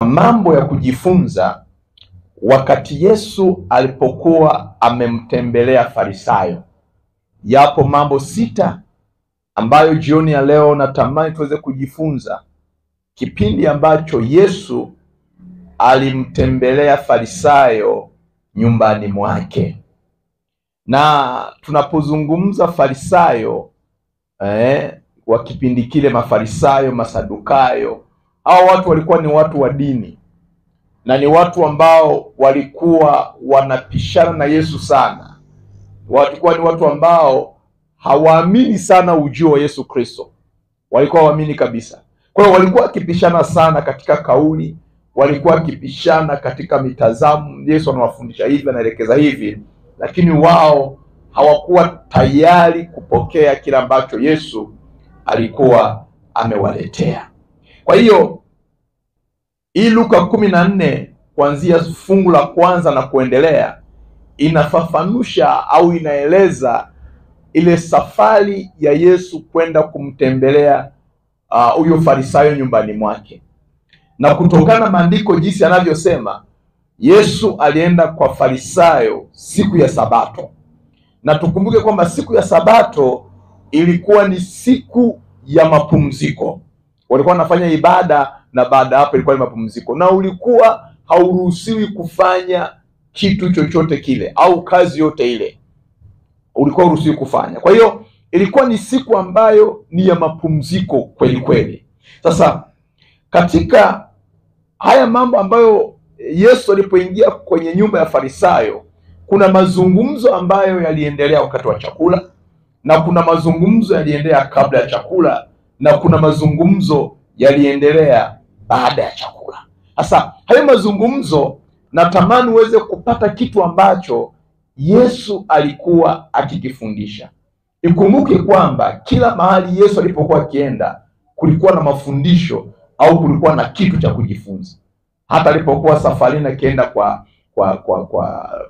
Mambo ya kujifunza wakati Yesu alipokuwa amemtembelea Farisayo. Yapo mambo 6 ambayo jioni ya leo natamani tuweze kujifunza kipindi ambacho Yesu alimtembelea Farisayo nyumbani mwake. Na tunapozungumza Farisayo wa kipindi kile, Mafarisayo, Masadukayo, hao watu walikuwa ni watu wa dini na ni watu ambao walikuwa wanapishana na Yesu sana. Walikuwa ni watu ambao hawaamini sana ujio wa Yesu Kristo, walikuwa waamini kabisa. Kwa hiyo walikuwa wakipishana sana katika kauli, walikuwa wakipishana katika mitazamo. Yesu anawafundisha hivi, anaelekeza hivi, lakini wao hawakuwa tayari kupokea kila ambacho Yesu alikuwa amewaletea. Kwa hiyo hii Luka 14 kuanzia fungu la kwanza na kuendelea inafafanusha au inaeleza ile safari ya Yesu kwenda kumtembelea huyo Farisayo nyumbani mwake. Na kutokana na maandiko jinsi yanavyosema, Yesu alienda kwa Farisayo siku ya Sabato. Na tukumbuke kwamba siku ya Sabato ilikuwa ni siku ya mapumziko. Walikuwa wanafanya ibada na baada hapo ilikuwa ni mapumziko, na ulikuwa hauruhusiwi kufanya kitu chochote kile au kazi yote ile, ulikuwa hauruhusiwi kufanya. Kwa hiyo ilikuwa ni siku ambayo ni ya mapumziko kweli kweli. Sasa katika haya mambo ambayo Yesu alipoingia kwenye nyumba ya Farisayo, kuna mazungumzo ambayo yaliendelea wakati wa chakula, na kuna mazungumzo yaliendelea kabla ya chakula, na kuna mazungumzo yaliendelea baada ya chakula. Sasa hayo mazungumzo natamani uweze kupata kitu ambacho Yesu alikuwa akikifundisha. Ikumbuke kwamba kila mahali Yesu alipokuwa akienda kulikuwa na mafundisho au kulikuwa na kitu cha kujifunza. Hata alipokuwa safarini akienda kwa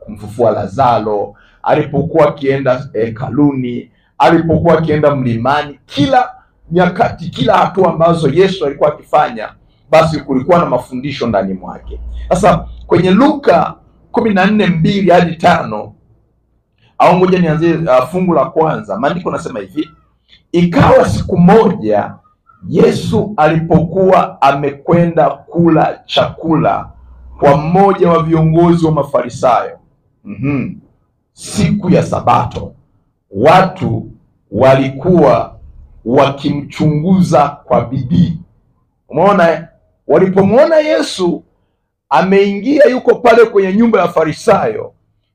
kumfufua Lazaro, alipokuwa akienda hekaluni, alipokuwa akienda mlimani, kila nyakati, kila hatua ambazo Yesu alikuwa akifanya, basi kulikuwa na mafundisho ndani mwake. Sasa kwenye Luka 14:2 hadi 5, au ngoja nianzie fungu la kwanza. Maandiko nasema hivi: ikawa siku moja Yesu alipokuwa amekwenda kula chakula kwa mmoja wa viongozi wa Mafarisayo, siku ya Sabato, watu walikuwa wakimchunguza kwa bidii. Umeona, walipomwona Yesu ameingia, yuko pale kwenye nyumba ya Farisayo,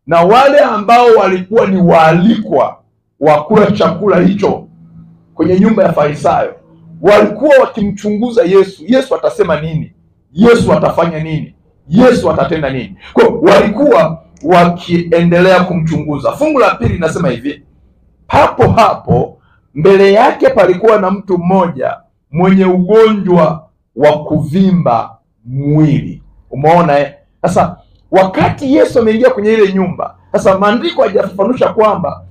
na wale ambao walikuwa ni waalikwa wa kula chakula hicho kwenye nyumba ya Farisayo, walikuwa wakimchunguza Yesu. Yesu atasema nini? Yesu atafanya nini? Yesu atatenda nini? Kwa walikuwa wakiendelea kumchunguza. Fungu la pili nasema hivi: hapo hapo mbele yake palikuwa na mtu mmoja mwenye ugonjwa wa kuvimba mwili. Umeona Sasa wakati Yesu ameingia kwenye ile nyumba, sasa maandiko hajafafanusha kwamba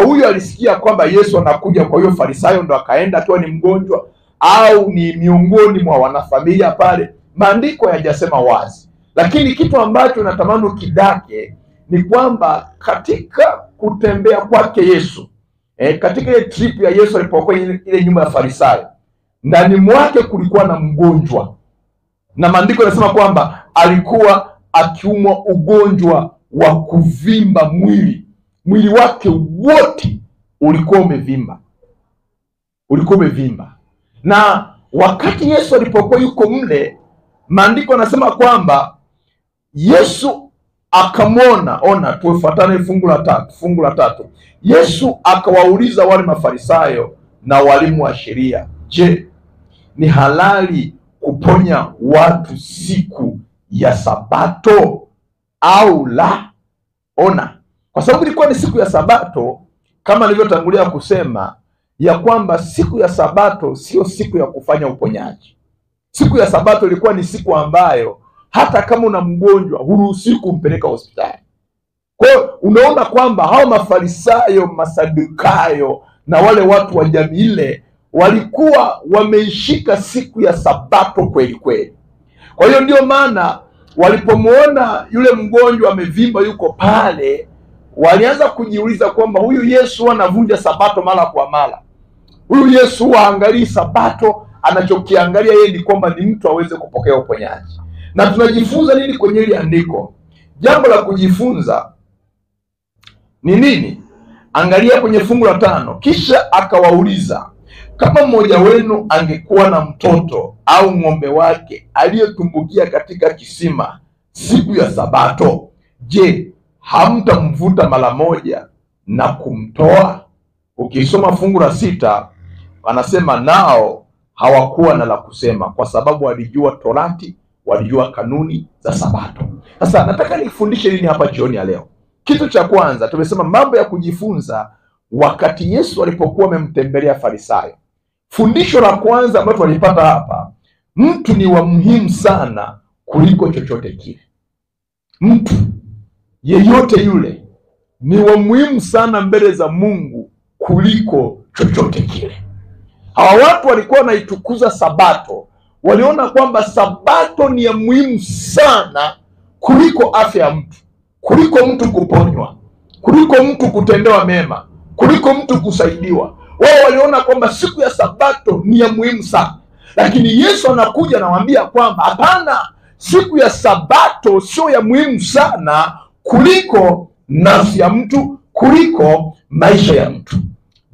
huyu alisikia kwamba Yesu anakuja, kwa hiyo Farisayo ndo akaenda akiwa ni mgonjwa, au ni miongoni mwa wanafamilia pale. Maandiko hayajasema wazi, lakini kitu ambacho natamani ukidake ni kwamba katika kutembea kwake Yesu, katika ile trip ya Yesu alipokuwa ile nyumba ya Farisayo, ndani mwake kulikuwa na mgonjwa, na maandiko yanasema kwamba alikuwa akiumwa ugonjwa wa kuvimba mwili. Mwili wake wote ulikuwa umevimba. Na wakati Yesu alipokuwa yuko mle, maandiko yanasema kwamba Yesu akamwona. Ona, tufuatane fungu la tatu. Yesu akawauliza wale Mafarisayo na walimu wa sheria, je, ni halali kuponya watu siku ya Sabato au la? Ona, kwa sababu ilikuwa ni siku ya Sabato, kama nilivyotangulia kusema ya kwamba siku ya Sabato sio siku ya kufanya uponyaji. Siku ya Sabato ilikuwa ni siku ambayo hata kama una mgonjwa huruhusiwi kumpeleka hospitali. Kwa hiyo unaona kwamba hao Mafarisayo, Masadukayo na wale watu wa jamii ile walikuwa wameishika siku ya Sabato kweli kweli. Kwa hiyo ndio maana walipomuona yule mgonjwa amevimba yuko pale, walianza kujiuliza kwamba huyu Yesu anavunja sabato mara kwa mara. Huyu Yesu haangalii sabato, anachokiangalia yeye ni kwamba ni mtu aweze kupokea uponyaji. Na tunajifunza nini kwenye hili andiko? Jambo la kujifunza ni nini? Angalia kwenye fungu la 5. Kisha akawauliza, kama mmoja wenu angekuwa na mtoto au ng'ombe wake aliyetumbukia katika kisima siku ya Sabato, je, hamtamvuta mara moja na kumtoa? Ukisoma fungu la 6 anasema nao hawakuwa na la kusema, kwa sababu walijua Torati, walijua kanuni za Sabato. Sasa nataka nifundishe nini hapa jioni ya leo? Kitu cha kwanza tumesema mambo ya kujifunza wakati Yesu alipokuwa amemtembelea Farisayo. Fundisho la kwanza ambalo tulipata hapa, mtu ni wa muhimu sana kuliko chochote kile. Mtu yeyote yule ni wa muhimu sana mbele za Mungu kuliko chochote kile. Hawa watu walikuwa wanaitukuza Sabato, waliona kwamba Sabato ni ya muhimu sana kuliko afya ya mtu, kuliko mtu kuponywa, kuliko mtu kutendewa mema, kuliko mtu kusaidiwa. Wao waliona kwamba siku ya Sabato ni ya muhimu sana. Lakini Yesu anakuja anawaambia kwamba hapana, siku ya Sabato sio ya muhimu sana kuliko nafsi ya mtu, kuliko maisha ya mtu.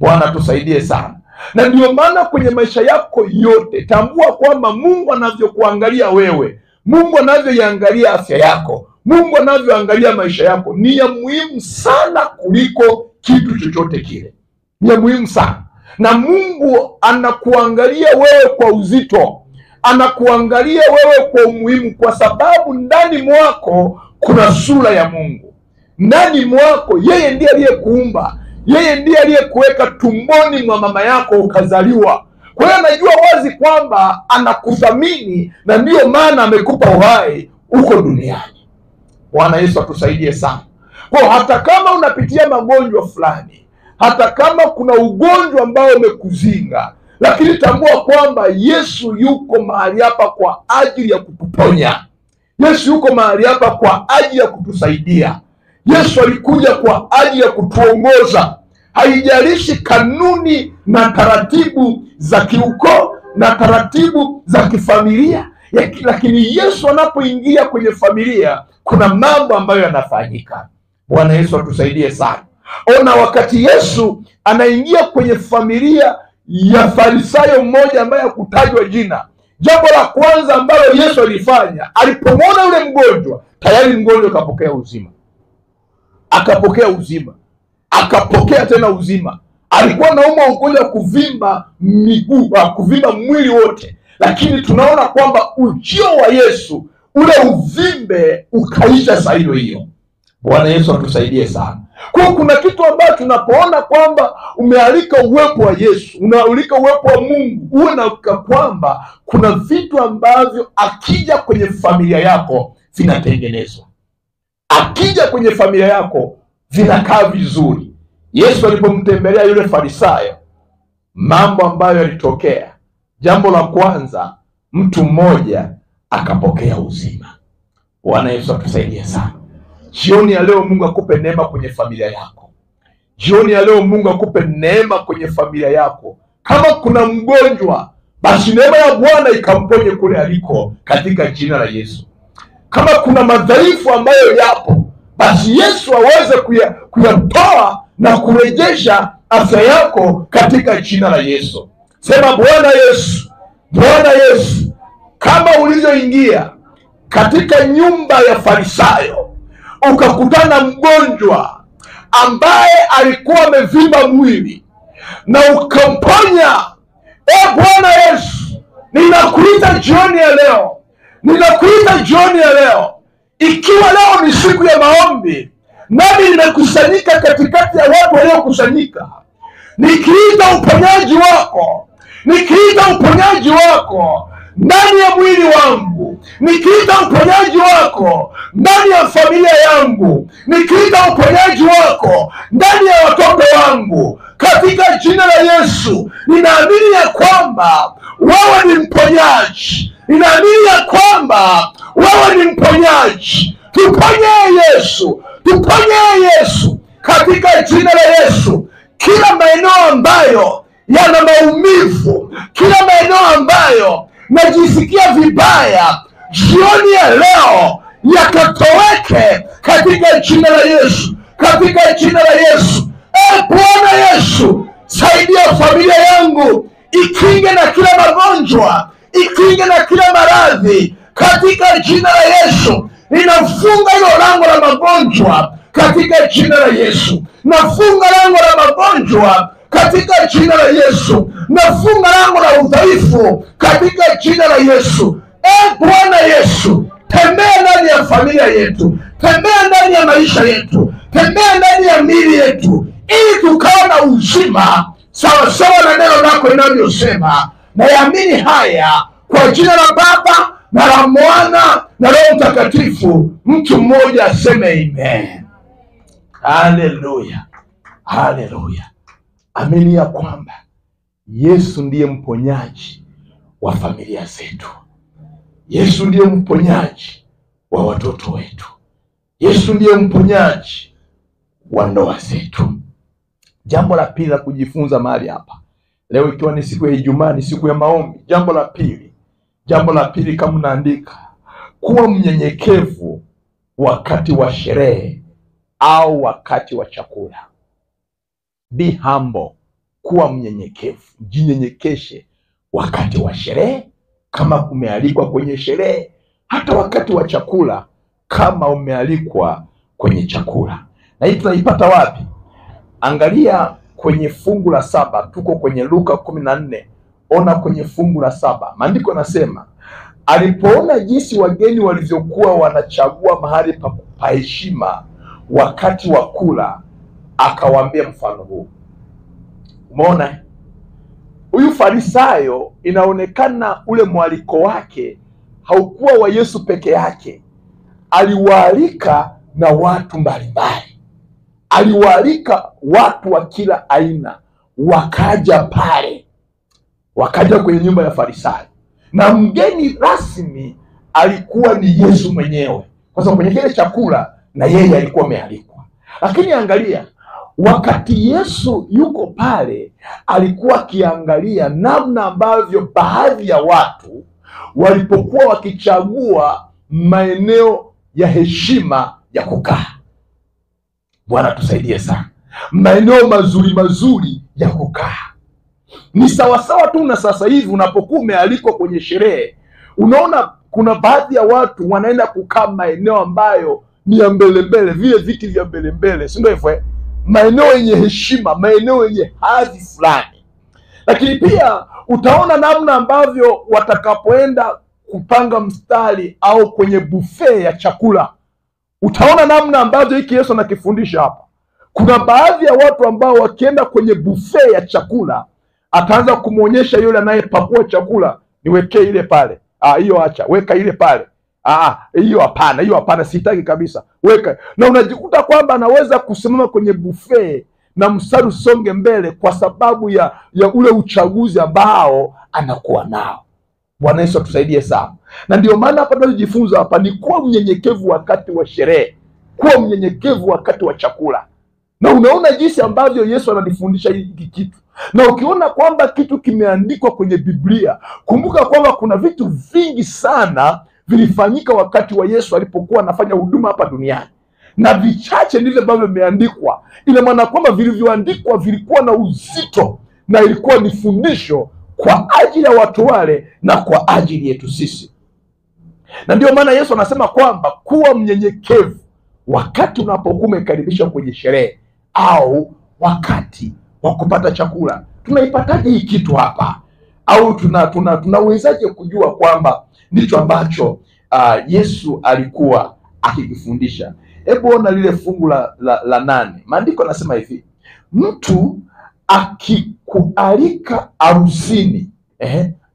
Bwana tusaidie sana. Na ndio maana kwenye maisha yako yote tambua kwamba Mungu anavyokuangalia wewe, Mungu anavyoiangalia afya yako, Mungu anavyoangalia maisha yako ni ya muhimu sana kuliko kitu chochote kile. Ni ya muhimu sana. Na Mungu anakuangalia wewe kwa uzito, anakuangalia wewe kwa umuhimu, kwa sababu ndani mwako kuna sura ya Mungu. Ndani mwako yeye ndiye aliyekuumba, yeye ndiye aliyekuweka tumboni mwa mama yako ukazaliwa. Kwa hiyo anajua wazi kwamba anakuthamini, na ndiyo maana amekupa uhai uko duniani. Bwana Yesu atusaidie sana. Kwa hata kama unapitia magonjwa fulani, hata kama kuna ugonjwa ambao umekuzinga, lakini tambua kwamba Yesu yuko mahali hapa kwa ajili ya kutuponya. Yesu yuko mahali hapa kwa ajili ya kutusaidia. Yesu alikuja kwa ajili ya kutuongoza. Haijalishi kanuni na taratibu za kiukoo na taratibu za kifamilia, lakini Yesu anapoingia kwenye familia kuna mambo ambayo yanafanyika. Bwana Yesu atusaidie sana. Ona, wakati Yesu anaingia kwenye familia ya Farisayo mmoja ambaye hakutajwa jina, jambo la kwanza ambalo Yesu alifanya, alipomwona yule mgonjwa, tayari mgonjwa akapokea uzima. Akapokea uzima, akapokea tena uzima. Alikuwa anaumwa ugonjwa kuvimba miguu, kuvimba mwili wote, lakini tunaona kwamba ujio wa Yesu, ule uvimbe ukaisha saa hiyo hiyo. Bwana Yesu atusaidie sana. Kwa kuna kitu ambacho tunapoona kwamba umealika uwepo wa Yesu, unaalika uwepo wa Mungu, uwe na kwamba kuna vitu ambavyo akija kwenye familia yako vinatengenezwa. Akija kwenye familia yako vinakaa vizuri. Yesu alipomtembelea yule Farisayo, mambo ambayo yalitokea, jambo la kwanza, mtu mmoja akapokea uzima. Bwana Yesu atusaidie sana. Jioni ya leo Mungu akupe neema kwenye familia yako. Jioni ya leo Mungu akupe neema kwenye familia yako. Kama kuna mgonjwa, basi neema ya Bwana ikamponye kule aliko katika jina la Yesu. Kama kuna madhaifu ambayo yapo, basi Yesu aweze kuyatoa na kurejesha afya yako katika jina la Yesu. Sema Bwana Yesu, Bwana Yesu, kama ulivyoingia katika nyumba ya Farisayo ukakutana mgonjwa ambaye alikuwa amevimba mwili na ukamponya, Bwana Yesu, ninakuita jioni ya leo. Ninakuita jioni ya leo. Ikiwa leo ni siku ya maombi, nami nimekusanyika katikati ya watu waliokusanyika, nikiita uponyaji wako, nikiita uponyaji wako ndani ya mwili wangu, nikiita uponyaji wako ndani ya familia yangu, nikiita uponyaji wako ndani ya watoto wangu, katika jina la Yesu. Ninaamini ya kwamba wewe ni mponyaji, Ninaamini ya kwamba wewe ni mponyaji. Tuponye Yesu, tuponye Yesu katika jina la Yesu. Kila maeneo ambayo yana maumivu, kila maeneo ambayo najisikia vibaya, jioni ya leo yakatoweke katika jina la Yesu, katika jina la Yesu. Bwana Yesu, saidia familia yangu, ikinge na kila magonjwa, ikinge na kila maradhi katika jina la Yesu. Ninafunga hilo lango la magonjwa katika jina la Yesu. Nafunga lango la magonjwa katika jina la Yesu. Nafunga lango la udhaifu katika jina la Yesu. Bwana Yesu, tembea ndani ya familia yetu, tembea ndani ya maisha yetu, tembea ndani ya miili yetu, ili tukawa na uzima sawa sawa na neno lako linavyosema. Na yaamini haya kwa jina la Baba na la Mwana na Roho Mtakatifu. Mtu mmoja aseme amen. Haleluya, haleluya. Amini ya kwamba Yesu ndiye mponyaji wa familia zetu. Yesu ndiye mponyaji wa watoto wetu. Yesu ndiye mponyaji wa ndoa zetu. Jambo la pili la kujifunza mahali hapa leo, ikiwa ni siku ya Ijumaa, ni siku ya maombi. Jambo la pili kama unaandika, kuwa mnyenyekevu wakati wa sherehe au wakati wa chakula. Be humble, kuwa mnyenyekevu, jinyenyekeshe wakati wa sherehe kama umealikwa kwenye sherehe, hata wakati wa chakula kama umealikwa kwenye chakula. Na hii tunaipata wapi? Angalia kwenye fungu la 7, tuko kwenye Luka 14. Ona kwenye fungu la 7, maandiko yanasema, alipoona jinsi wageni walivyokuwa wanachagua mahali pa heshima wakati wa kula, akawaambia mfano huu. Umeona? Huyu Farisayo, inaonekana ule mwaliko wake haukuwa wa Yesu peke yake. Aliwaalika na watu mbalimbali. Aliwaalika watu wa kila aina, wakaja pale, wakaja kwenye nyumba ya Farisayo. Na mgeni rasmi alikuwa ni Yesu mwenyewe, kwa sababu kwenye kile chakula na yeye alikuwa amealikwa. Lakini angalia, wakati Yesu yuko pale, alikuwa akiangalia namna ambavyo baadhi ya watu walipokuwa wakichagua maeneo ya heshima ya kukaa. Bwana tusaidie sana. Maeneo mazuri ya kukaa ni sawasawa tu na sasa hivi unapokuwa umealikwa kwenye sherehe, unaona kuna baadhi ya watu wanaenda kukaa maeneo ambayo ni ya mbele, vile viti vya mbele, si ndio hivyo? Maeneo yenye heshima, maeneo yenye hadhi fulani. Lakini pia utaona namna ambavyo watakapoenda kupanga mstari au kwenye buffet ya chakula, utaona namna ambavyo hiki Yesu anakifundisha hapa. Kuna baadhi ya watu ambao wakienda kwenye buffet ya chakula, ataanza kumuonyesha yule anayepakua chakula, niwekee ile pale. Hiyo acha, weka ile pale. Hiyo hapana, sitaki kabisa, weka. Na unajikuta kwamba anaweza kusimama kwenye buffet na mstari usonge mbele kwa sababu ya ule uchaguzi ambao anakuwa nao. Bwana Yesu atusaidie sana. Na ndio maana hapa tunajifunza hapa ni kuwa mnyenyekevu wakati wa sherehe, kuwa mnyenyekevu wakati wa chakula. Na unaona jinsi ambavyo Yesu anadifundisha hiki kitu. Na ukiona kwamba kitu kimeandikwa kwenye Biblia, kumbuka kwamba kuna vitu vingi sana vilifanyika wakati wa Yesu alipokuwa anafanya huduma hapa duniani, na vichache ndivyo ambavyo vimeandikwa. Ina maana kwamba vilivyoandikwa vilikuwa na uzito na ilikuwa ni fundisho kwa ajili ya watu wale na kwa ajili yetu sisi. Na ndio maana Yesu anasema kwamba kuwa mnyenyekevu wakati unapokuwa umekaribishwa kwenye sherehe au wakati wa kupata chakula. Tunaipataje hii kitu hapa? Au tunawezaje kujua kwamba ndicho ambacho Yesu alikuwa akikifundisha? Hebu ona lile fungu la 8. Maandiko yanasema hivi, mtu akikualika harusini,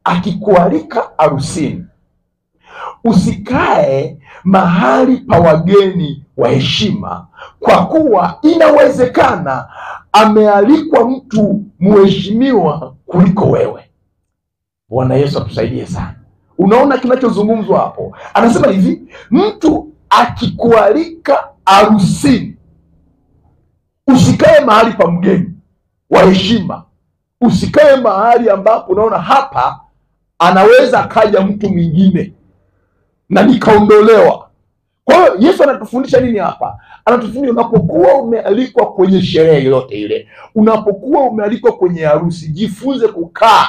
akikualika harusini, usikae mahali pa wageni wa heshima, kwa kuwa inawezekana amealikwa mtu mheshimiwa kuliko wewe. Bwana Yesu atusaidie sana. Unaona kinachozungumzwa hapo? Anasema hivi, mtu akikualika harusini, usikae mahali pa mgeni wa heshima. Usikae mahali ambapo unaona hapa anaweza akaja mtu mwingine na nikaondolewa. Kwa hiyo Yesu anatufundisha nini hapa? Anatufundisha unapokuwa umealikwa kwenye sherehe yoyote ile, unapokuwa umealikwa kwenye harusi, jifunze kukaa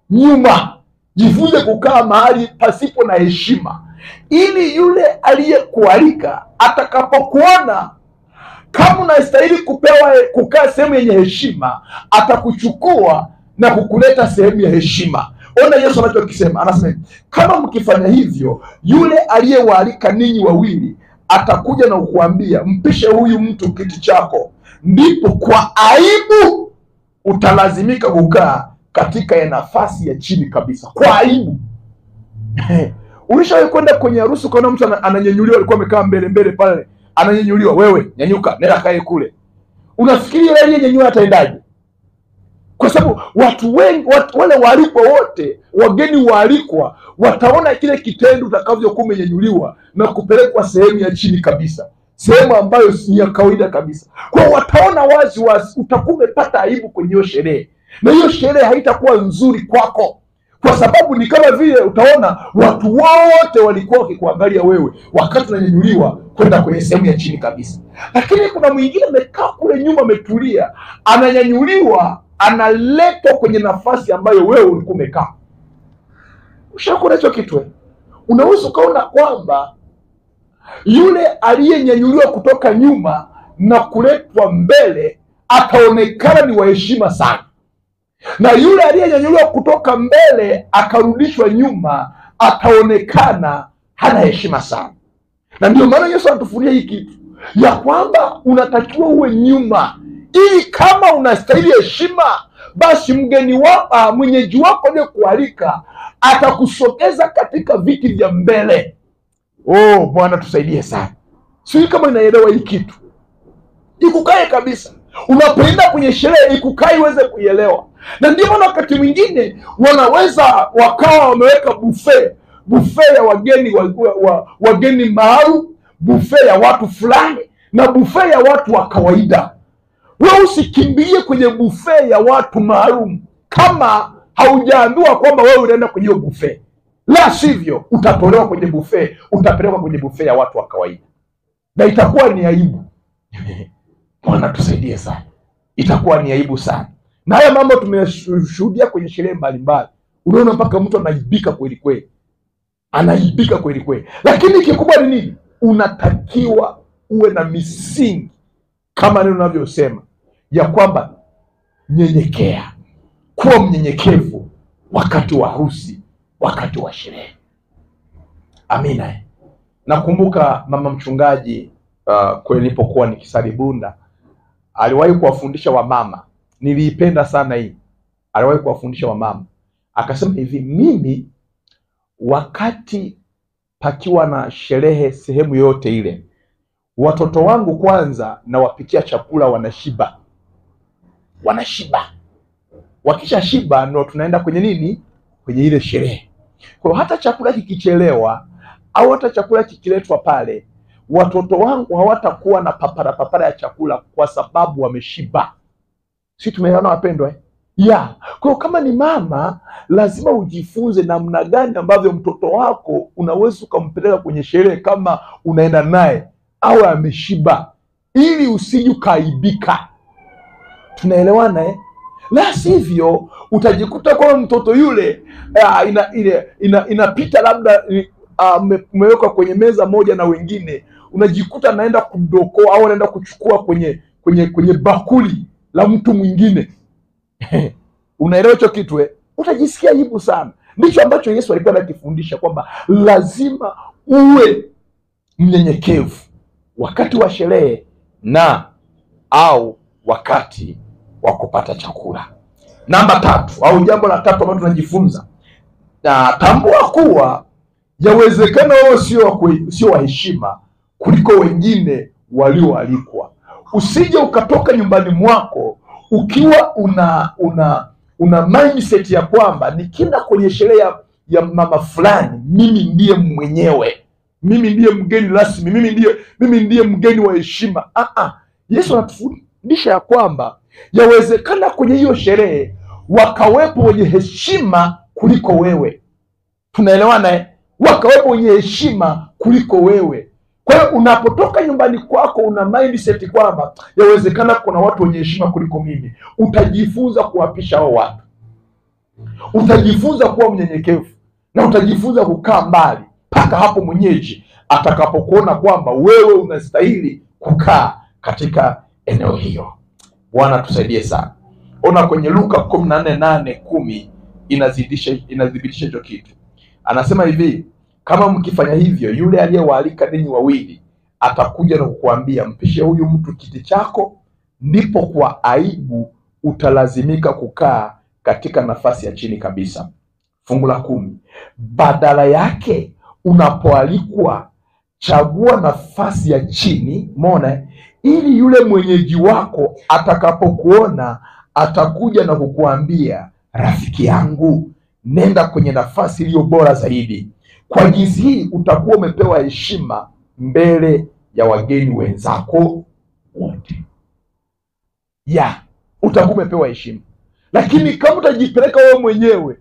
nyuma, jifunze kukaa mahali pasipo na heshima, ili yule aliyekualika atakapokuona kama unastahili kukaa sehemu yenye heshima, atakuchukua na kukuleta sehemu ya heshima. Ona Yesu anachokisema, anasema kama mkifanya hivyo, yule aliyewaalika ninyi wawili atakuja na kukuambia, mpishe huyu mtu kiti chako, ndipo kwa aibu utalazimika kukaa katika ya nafasi ya chini kabisa, kwa aibu. Ulishawahi kwenda kwenye harusi ukaona mtu ananyanyuliwa, alikuwa amekaa mbele pale, ananyanyuliwa, wewe nyanyuka, nenda kae kule. Unafikiri yeye aliyenyanyua ataendaje? Kwa sababu watu wengi, wale waalikwa wote, wageni waalikwa, wataona kile kitendo utakavyokuwa umenyanyuliwa na kupelekwa sehemu ya chini kabisa, sehemu ambayo si ya kawaida kabisa. Kwa wataona wazi utakuwa umepata aibu kwenye hiyo sherehe, na hiyo sherehe haitakuwa nzuri kwako, kwa sababu ni kama vile utaona watu wote walikuwa wakikuangalia wewe wakati unanyanyuliwa kwenda kwenye sehemu ya chini kabisa. Lakini kuna mwingine amekaa kule nyuma, ametulia, ananyanyuliwa, analetwa kwenye nafasi ambayo wewe ulikuwa umekaa. Ushakuona hicho kitu? Unaweza ukaona kwamba yule aliyenyanyuliwa kutoka nyuma na kuletwa mbele ataonekana ni wa heshima sana, na yule aliyenyanyuliwa kutoka mbele akarudishwa nyuma ataonekana hana heshima sana. Na ndio maana Yesu anatufundisha hii kitu ya kwamba unatakiwa uwe nyuma, ili kama unastahili heshima, basi mgeni wako, mwenyeji wako aliyekualika atakusogeza katika viti vya mbele. Oh, Bwana tusaidie sana. Sio kama inaelewa hii kitu, ikukae kabisa. Unapoenda kwenye sherehe ikukae uweze kuielewa. Na ndio maana wakati mwingine wanaweza wakawa wameweka buffet ya wageni wageni maalum, buffet ya watu fulani na buffet ya watu wa kawaida. Wewe usikimbilie kwenye buffet ya watu maalum kama haujaambiwa kwamba wewe unaenda kwenye hiyo buffet. La sivyo utatolewa kwenye buffet, utapelekwa kwenye buffet ya watu wa kawaida, na itakuwa ni aibu. Bwana tusaidie sana. Itakuwa ni aibu sana. Na haya mambo tumeshuhudia kwenye sherehe mbalimbali. Unaona mpaka mtu anaibika kweli kweli. Anaibika kweli kweli. Lakini kikubwa ni nini? Unatakiwa uwe na misingi kama neno unavyosema ya kwamba nyenyekea. Kuwa mnyenyekevu wakati wa harusi, wakati wa sherehe. Amina. Nakumbuka mama mchungaji kweli nilipokuwa nikisali Bunda, aliwahi kuwafundisha wamama. Niliipenda sana hii. Aliwahi kuwafundisha wamama. Akasema hivi, mimi wakati pakiwa na sherehe sehemu yote ile, watoto wangu kwanza na wapikia chakula wanashiba. Wakisha shiba ndio tunaenda kwenye nini? Kwenye ile sherehe. Kwa hata chakula kikichelewa au hata chakula kikiletwa pale, watoto wangu hawatakuwa na papara ya chakula kwa sababu wameshiba. Si tumeelewana wapendwa? Kwa kama ni mama, lazima ujifunze namna gani ambavyo mtoto wako unaweza ukampeleka kwenye sherehe kama unaenda naye au ameshiba, ili usije ukaibika. Tunaelewana? La sivyo utajikuta kwa mtoto yule inapita labda umewekwa kwenye meza moja na wengine, unajikuta anaenda kudokoa au anaenda kuchukua kwenye bakuli la mtu mwingine. Unaelewa hicho kitu? Utajisikia aibu sana. Ndicho ambacho Yesu alikuwa anakifundisha kwamba lazima uwe mnyenyekevu wakati wa sherehe na au wakati wa kupata chakula. Namba 3 au jambo la 3 ambalo tunajifunza, na tambua kuwa yawezekana wewe sio wa heshima kuliko wengine walioalikwa. Usije ukatoka nyumbani mwako ukiwa una mindset ya kwamba nikienda kwenye sherehe ya mama fulani, mimi ndiye mwenyewe, mimi ndiye mgeni rasmi, mimi ndiye mgeni wa heshima. Yesu anatufundisha ya kwamba yawezekana kwenye hiyo sherehe wakawepo wenye heshima kuliko wewe. Tunaelewana? Wakawepo wenye heshima kuliko wewe. Kwa hiyo unapotoka nyumbani kwako una mindset kwamba yawezekana kuna watu wenye heshima kuliko mimi. Utajifunza kuwapisha hao watu, utajifunza kuwa mnyenyekevu, na utajifunza kukaa mbali mpaka hapo mwenyeji atakapokuona kwamba wewe unastahili kukaa katika eneo hiyo. Bwana tusaidie sana. Ona kwenye Luka 14:8-10 inadhibitisha hicho kitu. Anasema hivi, kama mkifanya hivyo, yule aliyewaalika ninyi wawili atakuja na kukuambia, mpishe huyu mtu kiti chako, ndipo kwa aibu utalazimika kukaa katika nafasi ya chini kabisa. Fungu la 10, badala yake unapoalikwa, chagua nafasi ya chini, umeona, ili yule mwenyeji wako atakapokuona atakuja na kukuambia, rafiki yangu, nenda kwenye nafasi iliyo bora zaidi. Kwa jinsi hii utakuwa umepewa heshima mbele ya wageni wenzako wote. Utakuwa umepewa heshima. Lakini kama utajipeleka wewe mwenyewe,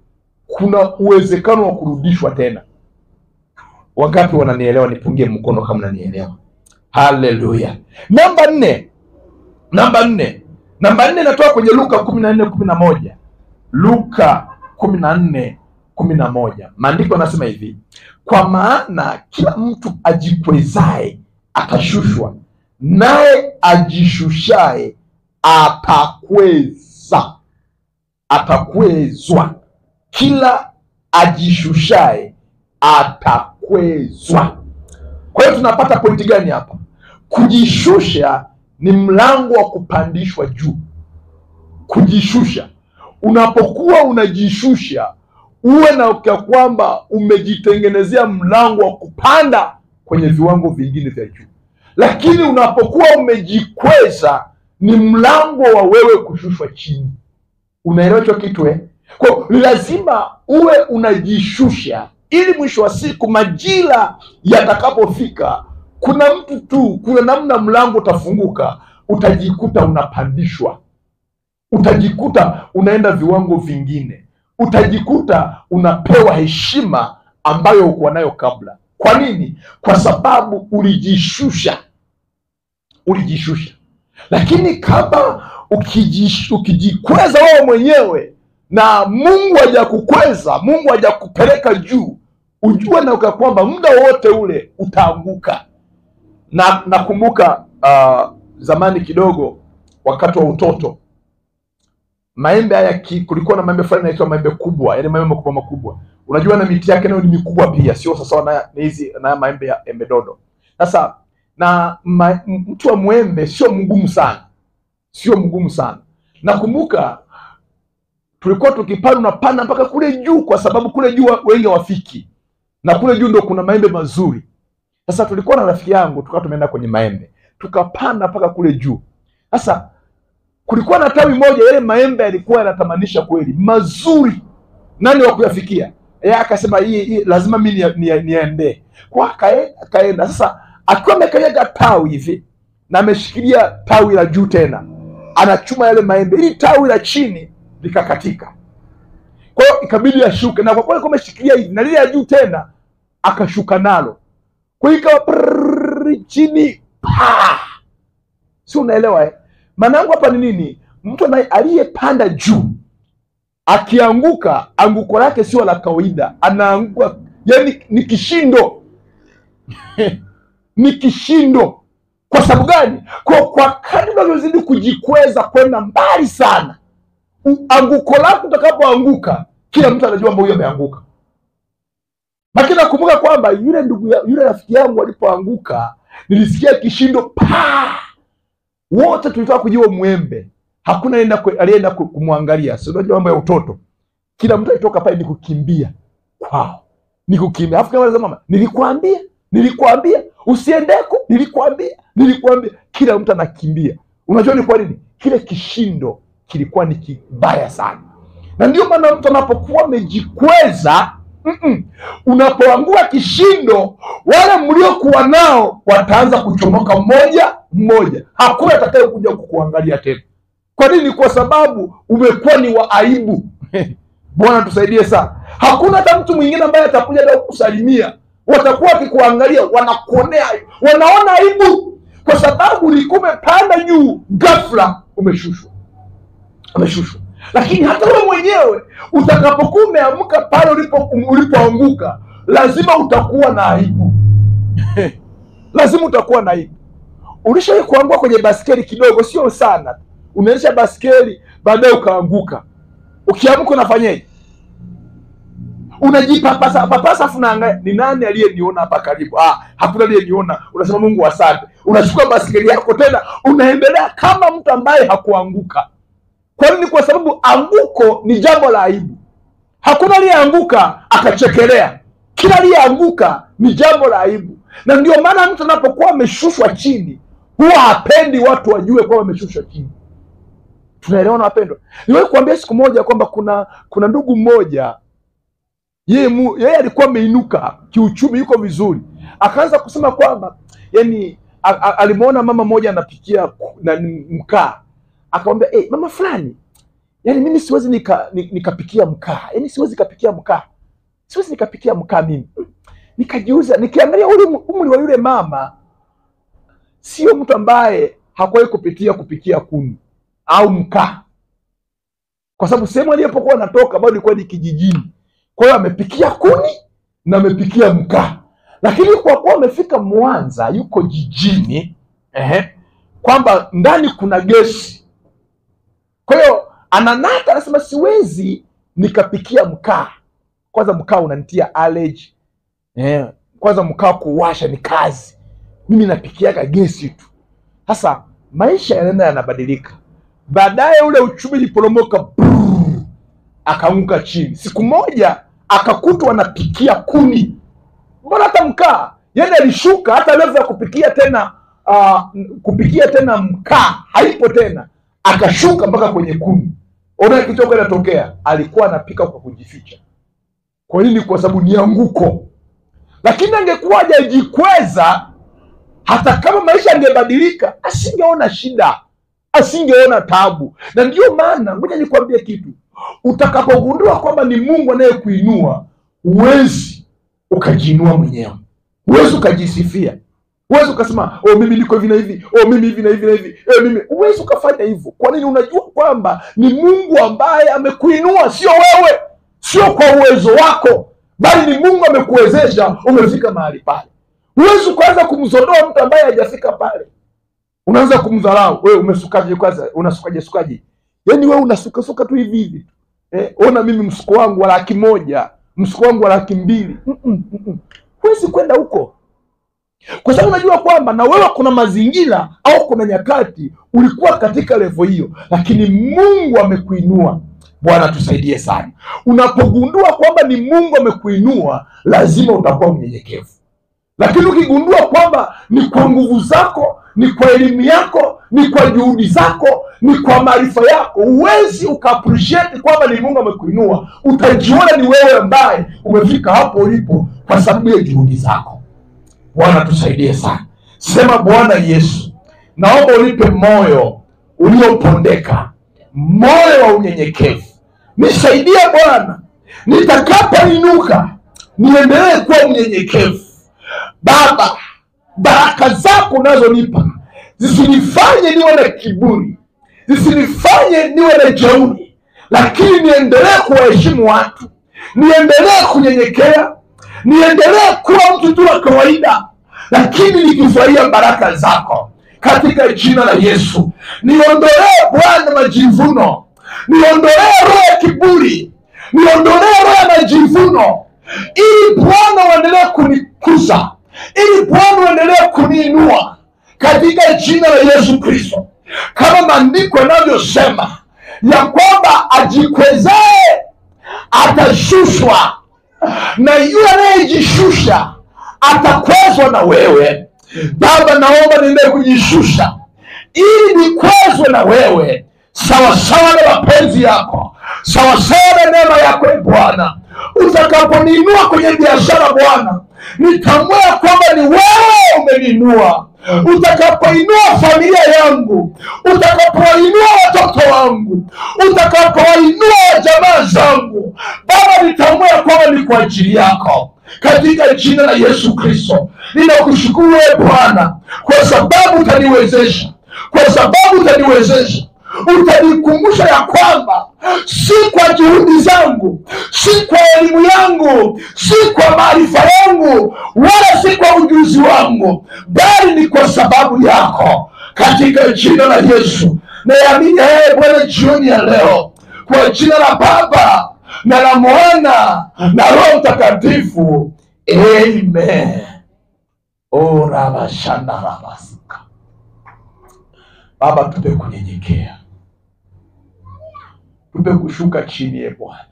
kuna uwezekano wa kurudishwa tena. Wangapi wananielewa? Nipungie mkono kama unanielewa. Haleluya. Namba 4 natoka kwenye Luka 14:11. Luka 14:11. Maandiko yanasema hivi, kwa maana kila mtu ajikwezae atashushwa, naye ajishushae atakwezwa. Kila ajishushae atakwezwa. Kwa hiyo tunapata pointi gani hapa? Kujishusha ni mlango wa kupandishwa juu. Kujishusha, unapokuwa unajishusha, uwe na kwamba umejitengenezea mlango wa kupanda kwenye viwango vingine vya juu. Lakini unapokuwa umejikweza, ni mlango wa wewe kushushwa chini. Unaelewa hicho kitu? Kwa lazima uwe unajishusha, ili mwisho wa siku majira yatakapofika, kuna namna mlango utafunguka, utajikuta unapandishwa, utajikuta unaenda viwango vingine, utajikuta unapewa heshima ambayo hukuwa nayo kabla. Kwa nini? Kwa sababu ulijishusha. Lakini kama ukijikweza wewe mwenyewe na Mungu hajakukweza, Mungu hajakupeleka juu, ujue na kwamba muda wote ule utaanguka. Na nakumbuka zamani kidogo, wakati wa utoto, maembe haya kulikuwa na maembe fulani yanaitwa maembe kubwa, yaani maembe makubwa. Unajua na miti yake nayo ni mikubwa pia, sio sawa na hizi na maembe ya embe dodo. Sasa na mtu wa mwembe sio mgumu sana. Nakumbuka tulikuwa tunapanda mpaka kule juu, kwa sababu kule juu wengi hawafiki, na kule juu ndo kuna maembe mazuri. Sasa tulikuwa na rafiki yangu, tukawa tumeenda kwenye maembe, tukapanda mpaka kule juu. Sasa kulikuwa na tawi moja, yale maembe yalikuwa yanatamanisha kweli mazuri, nani wa kuyafikia? Yeye akasema hii lazima mimi niende. Kwa akaenda. Sasa akiwa amekanyaga tawi hivi na ameshikilia tawi la juu, tena anachuma yale maembe, ili tawi la chini likakatika. Kwa hiyo ikabidi ashuke, na kwa kweli kama ameshikilia hivi, na lile la juu tena akashuka nalo. Kwa hiyo ikawa chini si unaelewa? Maana yangu hapa ni nini? Mtu aliyepanda juu akianguka, anguko lake sio la kawaida, anaanguka yani ni kishindo. Ni kishindo. Kwa sababu gani? Kwa kadri unavyozidi kujikweza kwenda mbali sana, anguko lako utakapoanguka, kila mtu anajua kwamba huyo ameanguka. Lakini nakumbuka kwamba yule rafiki yangu alipoanguka, nilisikia kishindo wote tulitaka kujua mwembe. Hakuna alienda kumwangalia. Sio unajua mambo ya utoto. Kila mtu alitoka pale ni kukimbia kwao. Ni kukimbia. Afu kama mama, nilikwambia usiendeko, nilikwambia. Kila mtu anakimbia. Unajua ni kwa nini? Kile kishindo kilikuwa ni kibaya sana. Na ndio maana mtu anapokuwa amejikweza, Unapoangua kishindo, wale mliokuwa nao wataanza kuchomoka mmoja mmoja. Hakuna atakaye kuja kukuangalia tena. Kwa nini? Kwa sababu umekuwa ni wa aibu. Bwana tusaidie sana. Hakuna hata mtu mwingine ambaye atakuja na kukusalimia. Watakuwa wakikuangalia, wanakuonea, wanaona aibu, kwa sababu ulikuwa umepanda juu, ghafla umeshushwa. Lakini hata wewe mwenyewe utakapokuwa umeamka pale ulipoanguka, lazima utakuwa na aibu. Lazima utakuwa na aibu. Ulishawahi kuanguka kwenye baskeli kidogo, sio sana. Unaendesha baskeli, baadaye ukaanguka. Ukiamka unafanyaje? Unajipapasa papasa, afu unaangalia ni nani aliyeniona hapa karibu. Hakuna aliyeniona. Unasema Mungu asante. Unachukua baskeli yako tena unaendelea kama mtu ambaye hakuanguka. Kwa nini? Kwa sababu anguko ni jambo la aibu. Hakuna aliyeanguka akachekelea. Kila aliyeanguka ni jambo la aibu. Na ndio maana mtu anapokuwa ameshushwa chini, huwa hapendi watu wajue kwamba ameshushwa chini. Tunaelewana wapendwa? Niwahi kuambia siku moja kwamba kuna ndugu mmoja, yeye alikuwa ameinuka kiuchumi, yuko vizuri. Akaanza kusema kwamba yani alimuona mama moja anapikia na mkaa. Akamwambia, mama fulani, yani mimi siwezi nikapikia mkaa. Yani siwezi kapikia mkaa. Siwezi nikapikia mkaa mimi. Nikajiuza, nikiangalia umri wa yule mama, sio mtu ambaye hakuwahi kupikia kuni au mkaa. Kwa sababu sehemu alipokuwa anatoka bado ilikuwa ni kijijini. Kwa hiyo amepikia kuni na amepikia mkaa. Lakini kwa kuwa amefika Mwanza, yuko jijini, kwamba ndani kuna gesi. Kwa hiyo ananata, anasema siwezi nikapikia mkaa. Kwanza mkaa unanitia allergy. Kwanza mkaa kuwasha ni kazi. Mimi napikiaga gesi tu. Sasa maisha yanaenda yanabadilika. Baadaye ule uchumi uliporomoka, akaanguka chini. Siku moja akakutwa anapikia kuni. Mbona hata mkaa? Yeye alishuka, hata level ya kupikia tena mkaa haipo tena. Akashuka mpaka kwenye kuni. Ona kitu kinatokea. Alikuwa anapika kwa kujificha. Kwa nini? Kwa sababu ni anguko. Lakini angekuwa hajajikweza, hata kama maisha yangebadilika, asingeona shida, asingeona tabu. Na ndio maana ngoja nikwambie kitu. Utakapogundua kwamba ni Mungu anayekuinua, huwezi ukajiinua mwenyewe. Huwezi ukajisifia. Huwezi ukasema mimi niko hivi na hivi, mimi hivi na hivi na hivi. Mimi huwezi ukafanya hivyo. Kwa nini? Unajua kwamba ni Mungu ambaye amekuinua, sio wewe. Sio kwa uwezo wako, bali ni Mungu amekuwezesha umefika mahali pale. Huwezi kuanza kumzodoa mtu ambaye hajafika pale. Unaanza kumdharau. Wewe umesukaje kwanza? Unasukaje? Yaani wewe unasuka tu hivi hivi. Ona mimi msuko wangu wa 100,000, msuko wangu wa 200,000. Huwezi kwenda huko. Kwa sababu unajua kwamba na wewe kuna mazingira au kuna nyakati ulikuwa katika level hiyo, lakini Mungu amekuinua. Bwana tusaidie sana. Unapogundua kwamba ni Mungu amekuinua, lazima utakuwa mnyenyekevu. Lakini ukigundua kwamba ni kwa nguvu zako, ni kwa elimu yako, ni kwa juhudi zako, ni kwa maarifa yako, huwezi ukaappreciate kwamba ni Mungu amekuinua. Utajiona ni wewe ambaye umefika hapo ulipo kwa sababu ya juhudi zako. Bwana tusaidie sana. Sema, Bwana Yesu, naomba unipe moyo uliopondeka, moyo wa unyenyekevu. Nisaidie Bwana, nitakapoinuka niendelee kuwa mnyenyekevu. Baba, baraka zako unazonipa zisinifanye niwe na kiburi, zisinifanye niwe na jeuri, lakini niendelee kuwaheshimu watu, niendelee kunyenyekea, niendelee kuwa mtu tu wa kawaida, lakini nikifurahia baraka zako katika jina la Yesu. Niondolee Bwana majivuno, niondolee roho ya kiburi, niondolee roho ya majivuno, ili Bwana uendelee kunikuza, ili Bwana uendelee kuniinua katika jina la Yesu Kristo. Kama maandiko yanavyosema ya kwamba ajikwezae atashushwa, na yule anayejishusha atakwezwa na wewe. Baba, naomba niendelee kujishusha ili nikwezwe na wewe, sawa sawa na mapenzi yako, sawa sawa na neema yako Bwana. Utakaponinua kwenye biashara Bwana, nitambue kwamba ni wewe umeniinua. Utakapoinua familia yangu, utakapoinua watoto wangu, utakapoinua jamaa zangu Baba, nitambue kwamba ni kwa ajili yako. Katika jina la Yesu Kristo ninakushukuru wewe Bwana, kwa sababu utaniwezesha, utanikumbusha ya kwamba si kwa juhudi zangu, si kwa elimu yangu, si kwa maarifa yangu, wala si kwa ujuzi wangu, bali ni kwa sababu yako. Katika jina la Yesu naamini Bwana jioni ya leo, kwa jina la Baba na la Mwana na Roho Mtakatifu, amen. Rabasika. Baba, tupe kunyenyekea, tupe kushuka chini Bwana,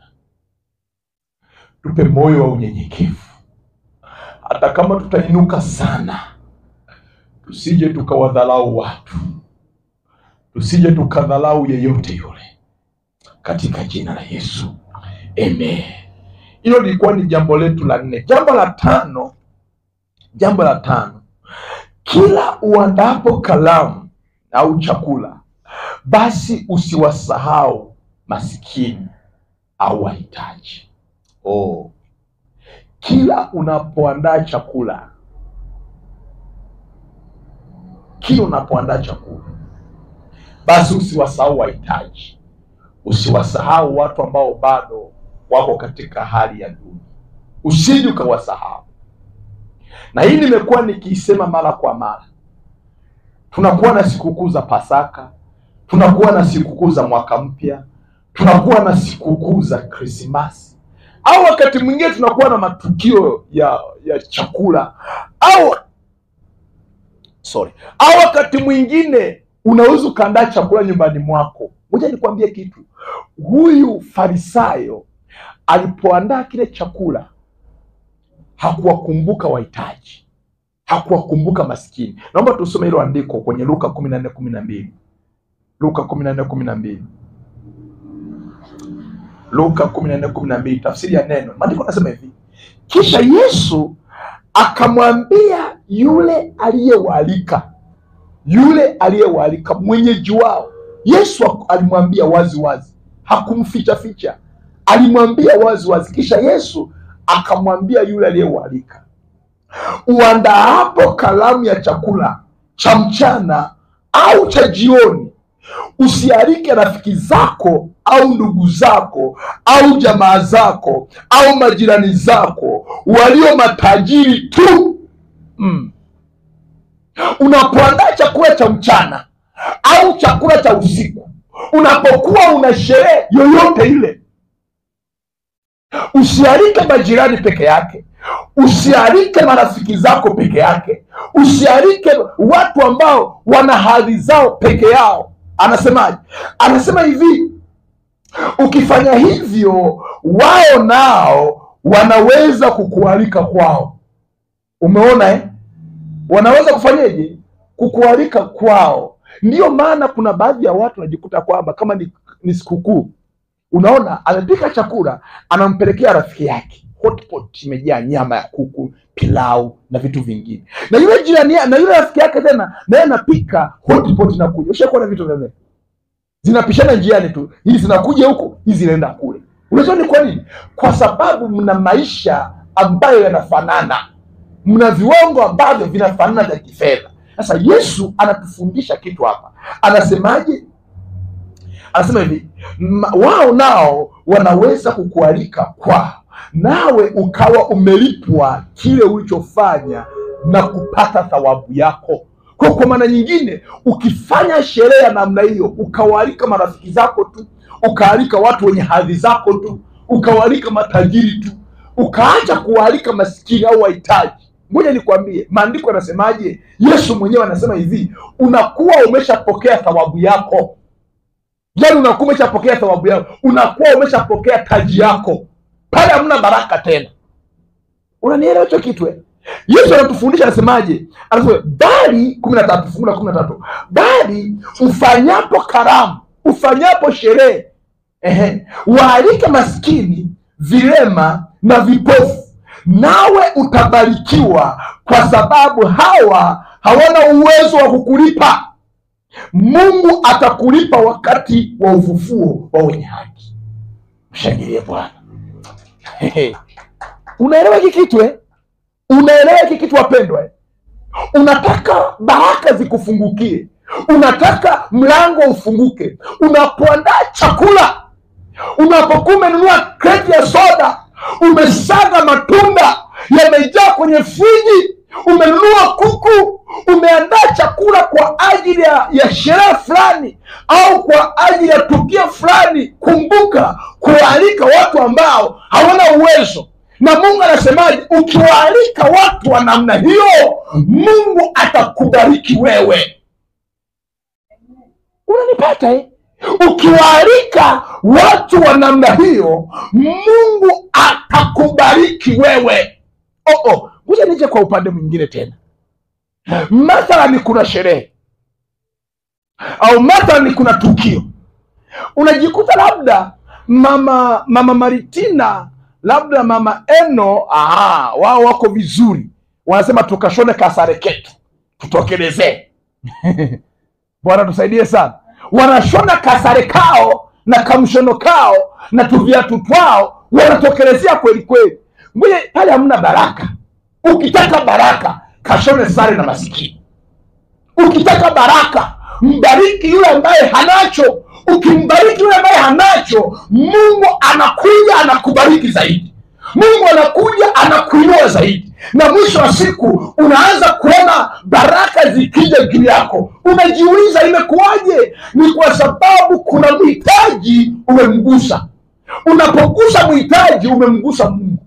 tupe moyo wa unyenyekevu. Hata kama tutainuka sana, tusije tukawadhalau watu, tusije tukadhalau yeyote yule, katika jina la Yesu, amen. Hilo lilikuwa ni jambo letu la 4. Jambo la tano, kila uandapo karamu au chakula, basi usiwasahau masikini au wahitaji. Kila unapoandaa chakula, basi usiwasahau wahitaji, usiwasahau watu ambao bado wako katika hali ya duni, usije ukawasahau. Na hii nimekuwa nikiisema mara kwa mara. Tunakuwa na sikukuu za Pasaka, tunakuwa na sikukuu za mwaka mpya, tunakuwa na sikukuu za Krismasi, au wakati mwingine tunakuwa na matukio ya chakula, au wakati mwingine unaweza ukaandaa chakula nyumbani mwako. Ngoja nikwambie kitu. Huyu Farisayo alipoandaa kile chakula hakuwakumbuka wahitaji, hakuwakumbuka maskini. Naomba tusome hilo andiko kwenye Luka 14:12. Luka 14:12. Luka 14:12, tafsiri ya neno. Maandiko nasema hivi: kisha Yesu akamwambia yule aliyewaalika, mwenyeji wao. Yesu alimwambia wazi wazi, hakumficha ficha, alimwambia wazi wazi. Kisha Yesu akamwambia yule aliyewaalika, uandaapo karamu ya chakula cha mchana au cha jioni, usialike rafiki zako au ndugu zako au jamaa zako au majirani zako walio matajiri tu. Unapoandaa chakula cha mchana au chakula cha usiku, unapokuwa una sherehe yoyote ile, usialike majirani peke yake, usialike marafiki zako peke yake, usialike watu ambao wana hadhi zao peke yao. Anasemaje? Anasema hivi, ukifanya hivyo wao nao wanaweza kukualika kwao. Umeona wanaweza kufanyeje? Kukualika kwao. Ndiyo maana kuna baadhi ya watu wanajikuta kwamba kama ni sikukuu, unaona amepika chakula, anampelekea rafiki yake hotpot imejaa nyama ya kuku, pilau na vitu vingine, na yule jirani na yule rafiki yake tena naye anapika hotpot na kuja. Ushakuwa na vitu vile zinapishana njiani tu, hizi zinakuja huko, hizi zinaenda kule. Unajua ni kwa nini? Kwa sababu mna maisha ambayo yanafanana, mna viwango ambavyo vinafanana vya kifedha. Sasa Yesu anatufundisha kitu hapa. Anasemaje? Anasema hivi, wao nao wanaweza kukualika kwao, nawe ukawa umelipwa kile ulichofanya na kupata thawabu yako. Kwa maana nyingine, ukifanya sherehe ya namna hiyo, ukawaalika marafiki zako tu, ukaalika watu wenye hadhi zako tu, ukawaalika matajiri tu, ukaacha kuwaalika masikini au wahitaji, ngoja nikwambie maandiko yanasemaje. Yesu mwenyewe anasema hivi, unakuwa umeshapokea thawabu yako. Yaani unakuwa umeshapokea thawabu yako, unakuwa umeshapokea taji yako. Pale hamna baraka tena. Unanielewa hicho kitu? Yesu anatufundisha, anasemaje? Anasema bali 13 fungu la 13, bali ufanyapo karamu, ufanyapo sherehe, waalike maskini, vilema na vipofu, nawe utabarikiwa, kwa sababu hawa hawana uwezo wa kukulipa. Mungu atakulipa wakati wa ufufuo wa wenye haki. Mshangilie Bwana. Unaelewa hiki kitu? Unaelewa hiki kitu wapendwa? Unataka baraka zikufungukie, unataka mlango ufunguke. Unapoandaa chakula, unapokuwa umenunua kreti ya soda, umesaga matunda yamejaa kwenye friji, umenunua kuku, umeandaa chakula kwa ajili ya sherehe fulani au kwa ajili ya tukio fulani, kumbuka kualika watu ambao hawana uwezo. Na Mungu anasemaje? Ukiwaalika watu wa namna hiyo, Mungu atakubariki wewe. Unanipata? Ukiwaalika watu wa namna hiyo, Mungu atakubariki wewe. Ngoja nije kwa upande mwingine tena. Mathalani kuna sherehe au mathalani kuna tukio, unajikuta labda mama Maritina, labda mama Eno, wao wako vizuri, wanasema tukashone kasare ketu tutokelezee. Bwana tusaidie sana. Wanashona kasare kao na kamshono kao na tuviatu twao, wanatokelezea kweli kweli. Mwenye pale hamna baraka. Ukitaka baraka, kashone sare na masikini. Ukitaka baraka, mbariki yule ambaye hanacho. Ukimbariki yule ambaye hanacho, Mungu anakuja anakubariki zaidi. Mungu anakuja anakuinua zaidi. Na mwisho wa siku unaanza kuona baraka zikija juu yako. Unajiuliza imekuwaje? Ni kwa sababu kuna mhitaji umemgusa. Unapogusa mhitaji umemgusa Mungu.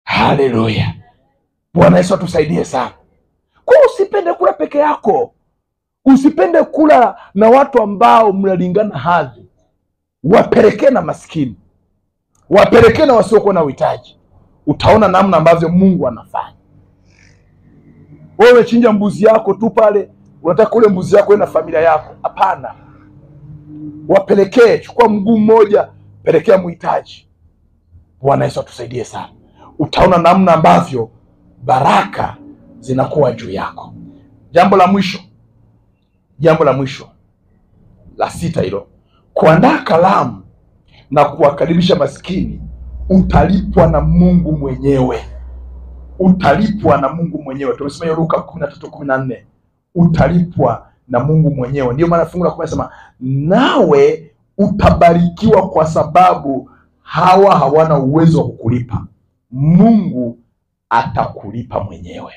Haleluya. Bwana Yesu atusaidie sana. Kwa usipende kula peke yako. Usipende kula na watu ambao mnalingana hadhi. Wapelekee na maskini, wapelekee na wasiokuwa na uhitaji. Utaona namna ambavyo Mungu anafanya. Wewe chinja mbuzi yako tu pale, unataka ule mbuzi yako na familia yako. Hapana. Wapelekee, chukua mguu mmoja, pelekea mhitaji. Bwana Yesu atusaidie sana. Utaona namna ambavyo baraka zinakuwa juu yako. Jambo la mwisho la 6 hilo, kuandaa kalamu na kuwakaribisha maskini. Utalipwa na Mungu mwenyewe. Utalipwa na Mungu mwenyewe. Tumesema Luka 13:14. Utalipwa na Mungu mwenyewe. Ndio maana fungu la 10 nasema, nawe utabarikiwa kwa sababu hawa hawana uwezo wa kukulipa. Mungu atakulipa mwenyewe.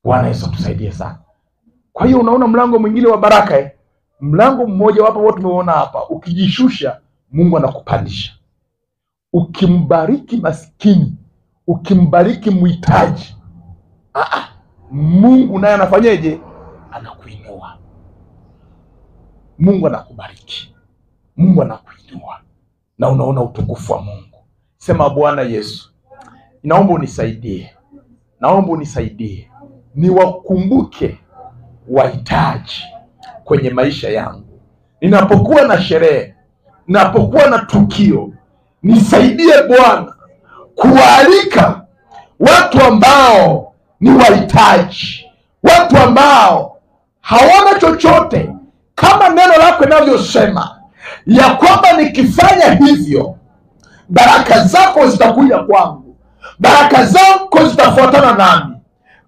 Bwana Yesu tusaidie sana. Kwa hiyo unaona mlango mwingine wa baraka. Mlango mmoja wapo wote tumeona hapa. Ukijishusha, Mungu anakupandisha. Ukimbariki maskini, ukimbariki mhitaji, Mungu naye anafanyeje? Anakuinua. Mungu anakubariki. Mungu anakuinua. Na unaona utukufu wa Mungu. Sema, Bwana Yesu, naomba unisaidie. Naomba unisaidie niwakumbuke wahitaji kwenye maisha yangu. Ninapokuwa na sherehe, ninapokuwa na tukio, nisaidie Bwana kuwaalika watu ambao ni wahitaji, watu ambao hawana chochote, kama neno lako linavyosema ya kwamba nikifanya hivyo baraka zako zitakuja kwangu, baraka zako zitafuatana nami.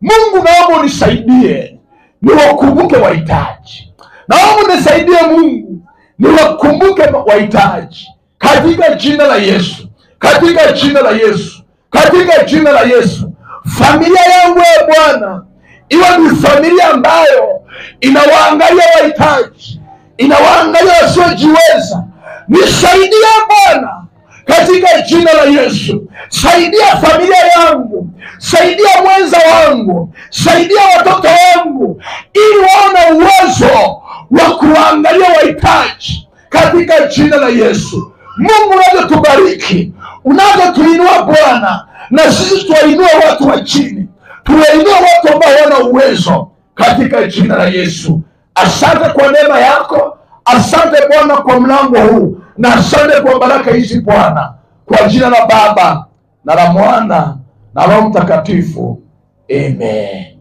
Mungu, naomba unisaidie niwakumbuke wahitaji. Naomba unisaidie Mungu niwakumbuke wahitaji, katika jina la Yesu, katika jina la Yesu, katika jina la Yesu. Familia yangu ya Bwana iwe ni familia ambayo inawaangalia wahitaji, inawaangalia wasiojiweza. Nisaidie Bwana katika jina la Yesu. Saidia familia yangu, saidia mwenza wangu, saidia watoto wangu, ili waone uwezo wa kuangalia wahitaji katika jina la Yesu. Mungu, unavyotubariki, unavyotuinua Bwana, na sisi tuwainua watu wa chini, tuwainua watu ambao wana uwezo katika jina la Yesu. Asante kwa neema yako, Asante Bwana kwa mlango huu, na asante kwa baraka hizi Bwana, kwa jina la Baba na la Mwana na Roho Mtakatifu, amen.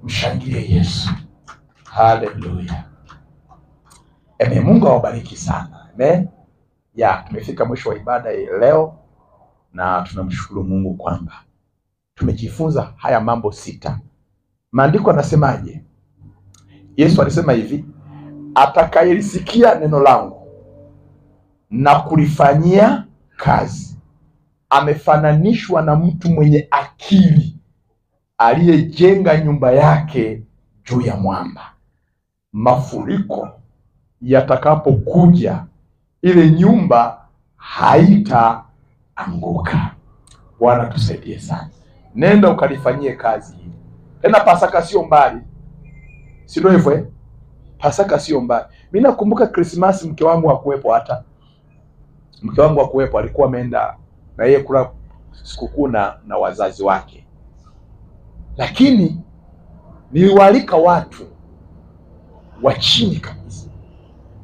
Mshangilie Yesu. Haleluya. Amen. Mungu awabariki sana. Amen. Tumefika mwisho wa ibada leo, na tunamshukuru Mungu kwamba tumejifunza haya mambo 6. Maandiko yanasemaje? Yesu alisema hivi, atakayelisikia neno langu na kulifanyia kazi amefananishwa na mtu mwenye akili aliyejenga nyumba yake juu ya mwamba. Mafuriko yatakapokuja, ile nyumba haitaanguka. Bwana tusaidie sana. Nenda ukalifanyie kazi hili. Tena Pasaka sio mbali. Si ndio hivyo? Pasaka sio mbali. Mimi nakumbuka Christmas mke wangu hakuwepo hata. Mke wangu hakuwepo, alikuwa ameenda na yeye kula sikukuu na wazazi wake. Lakini niliwaalika watu wa chini kabisa.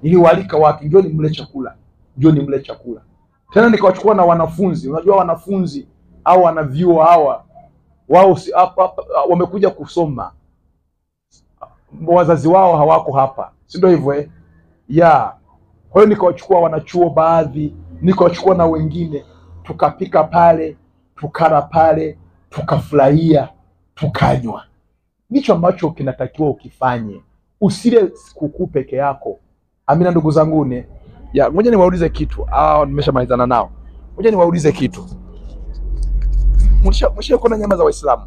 Niliwaalika watu, njoo nimle chakula. Njoo nimle chakula. Tena nikawachukua na wanafunzi. Unajua wanafunzi au wanavyuo hawa wao si hapa, wamekuja kusoma. Wazazi wao hawako hapa. Si ndio hivyo Kwa hiyo nikawachukua wanachuo baadhi, nikawachukua na wengine, tukapika pale, tukala pale, tukafurahia, tukanywa. Ndicho ambacho kinatakiwa ukifanye. Usile sikukuu peke yako. Amina ndugu zangu. Ngoja niwaulize kitu. Nimeshamalizana nao. Ngoja niwaulize kitu. Mwisho kuna nyama za Waislamu?